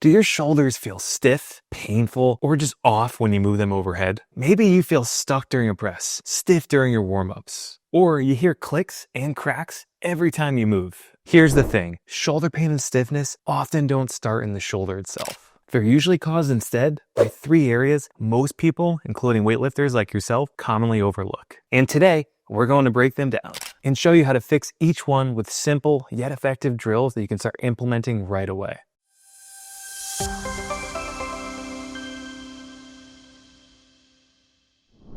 Do your shoulders feel stiff, painful, or just off when you move them overhead? Maybe you feel stuck during a press, stiff during your warm-ups, or you hear clicks and cracks every time you move. Here's the thing, shoulder pain and stiffness often don't start in the shoulder itself. They're usually caused instead by 3 areas most people, including weightlifters like yourself, commonly overlook. And today, we're going to break them down and show you how to fix each one with simple yet effective drills that you can start implementing right away.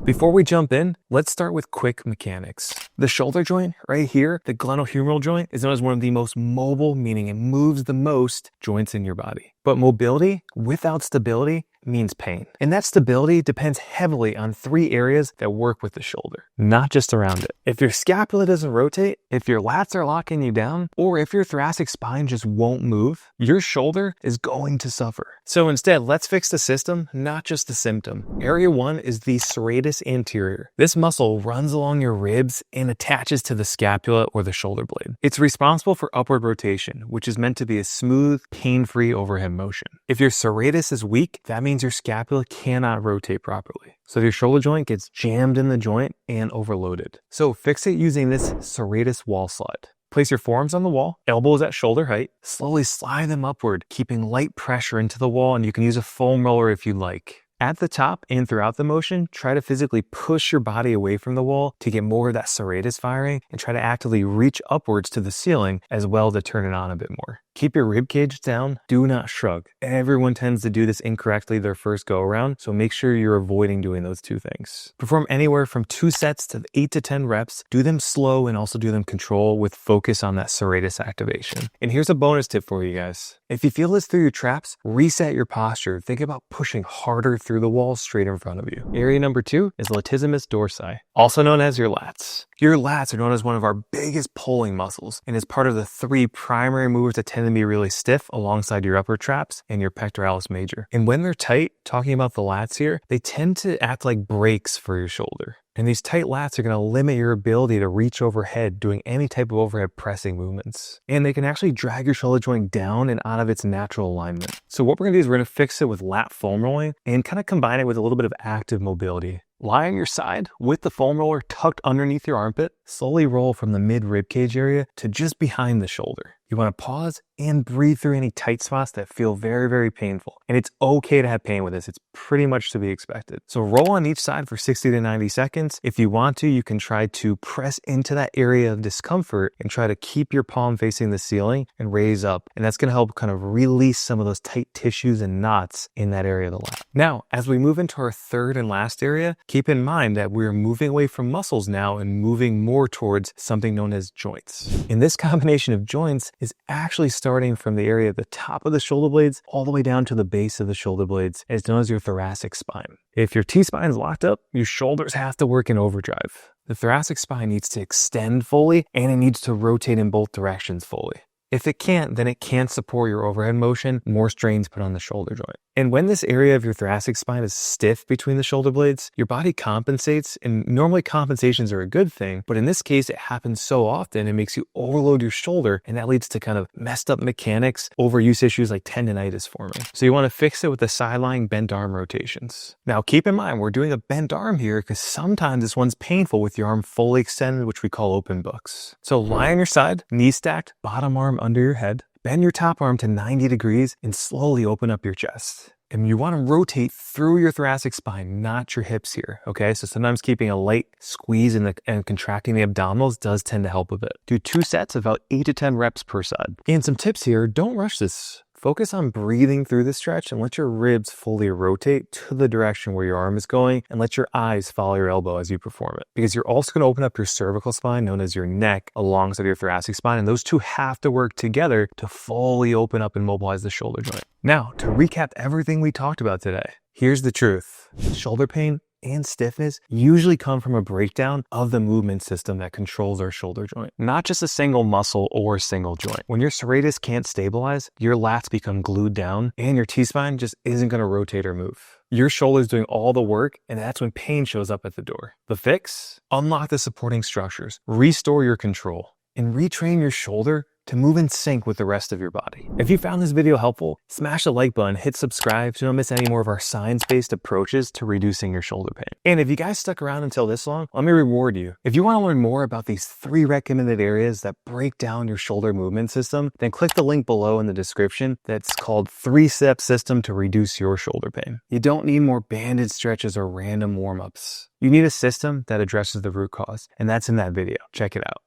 Before we jump in, let's start with quick mechanics. The shoulder joint right here, the glenohumeral joint, is known as one of the most mobile, meaning it moves the most joints in your body. But mobility without stability means pain. And that stability depends heavily on 3 areas that work with the shoulder, not just around it. If your scapula doesn't rotate, if your lats are locking you down, or if your thoracic spine just won't move, your shoulder is going to suffer. So instead, let's fix the system, not just the symptom. Area 1 is the serratus anterior. This muscle runs along your ribs and attaches to the scapula or the shoulder blade. It's responsible for upward rotation, which is meant to be a smooth, pain-free overhead motion. If your serratus is weak, that means your scapula cannot rotate properly. So your shoulder joint gets jammed in the joint and overloaded. So fix it using this serratus wall slide. Place your forearms on the wall, elbows at shoulder height, slowly slide them upward, keeping light pressure into the wall, and you can use a foam roller if you like. At the top and throughout the motion, try to physically push your body away from the wall to get more of that serratus firing and try to actively reach upwards to the ceiling as well to turn it on a bit more. Keep your rib cage down, do not shrug. Everyone tends to do this incorrectly their first go around, so make sure you're avoiding doing those 2 things. Perform anywhere from 2 sets to 8 to 10 reps. Do them slow and also do them control with focus on that serratus activation. And here's a bonus tip for you guys. If you feel this through your traps, reset your posture. Think about pushing harder through the wall straight in front of you. Area number 2 is Latissimus Dorsi, also known as your lats. Your lats are known as one of our biggest pulling muscles and is part of the 3 primary movers that tend to be really stiff alongside your upper traps and your pectoralis major. And when they're tight, talking about the lats here, they tend to act like brakes for your shoulder. And these tight lats are going to limit your ability to reach overhead doing any type of overhead pressing movements. And they can actually drag your shoulder joint down and out of its natural alignment. So what we're going to do is we're going to fix it with lat foam rolling and kind of combine it with a little bit of active mobility. Lie on your side with the foam roller tucked underneath your armpit. Slowly roll from the mid rib cage area to just behind the shoulder. You want to pause and breathe through any tight spots that feel very, very painful. And it's okay to have pain with this. It's pretty much to be expected. So roll on each side for 60 to 90 seconds. If you want to, you can try to press into that area of discomfort and try to keep your palm facing the ceiling and raise up. And that's going to help kind of release some of those tight tissues and knots in that area of the lat. Now, as we move into our 3rd and last area, keep in mind that we're moving away from muscles now and moving more towards something known as joints. And this combination of joints is actually starting from the area at the top of the shoulder blades all the way down to the base of the shoulder blades, as known as your thoracic spine. If your T-spine is locked up, your shoulders have to work in overdrive. The thoracic spine needs to extend fully and it needs to rotate in both directions fully. If it can't, then it can't support your overhead motion, more strains put on the shoulder joint. And when this area of your thoracic spine is stiff between the shoulder blades, your body compensates, and normally compensations are a good thing, but in this case, it happens so often, it makes you overload your shoulder, and that leads to kind of messed up mechanics, overuse issues like tendonitis forming. So you want to fix it with the side-lying bent arm rotations. Now, keep in mind, we're doing a bent arm here because sometimes this one's painful with your arm fully extended, which we call open books. So lie on your side, knee stacked, bottom arm under your head, bend your top arm to 90 degrees and slowly open up your chest. And you want to rotate through your thoracic spine, not your hips here, okay? So sometimes keeping a light squeeze and contracting the abdominals does tend to help a bit. Do 2 sets of about 8 to 10 reps per side. And some tips here, don't rush this. Focus on breathing through the stretch and let your ribs fully rotate to the direction where your arm is going and let your eyes follow your elbow as you perform it. Because you're also going to open up your cervical spine, known as your neck, alongside your thoracic spine, and those 2 have to work together to fully open up and mobilize the shoulder joint. Now, to recap everything we talked about today, here's the truth. Shoulder pain and stiffness usually come from a breakdown of the movement system that controls our shoulder joint, not just a single muscle or a single joint. When your serratus can't stabilize, your lats become glued down and your T-spine just isn't going to rotate or move. Your shoulder's doing all the work, and that's when pain shows up at the door. The fix? Unlock the supporting structures, restore your control, and retrain your shoulder to move in sync with the rest of your body. If you found this video helpful, smash the like button, hit subscribe so you don't miss any more of our science-based approaches to reducing your shoulder pain. And if you guys stuck around until this long, let me reward you. If you want to learn more about these 3 recommended areas that break down your shoulder movement system, then click the link below in the description that's called 3-Step System to Reduce Your Shoulder Pain. You don't need more banded stretches or random warm-ups. You need a system that addresses the root cause, and that's in that video. Check it out.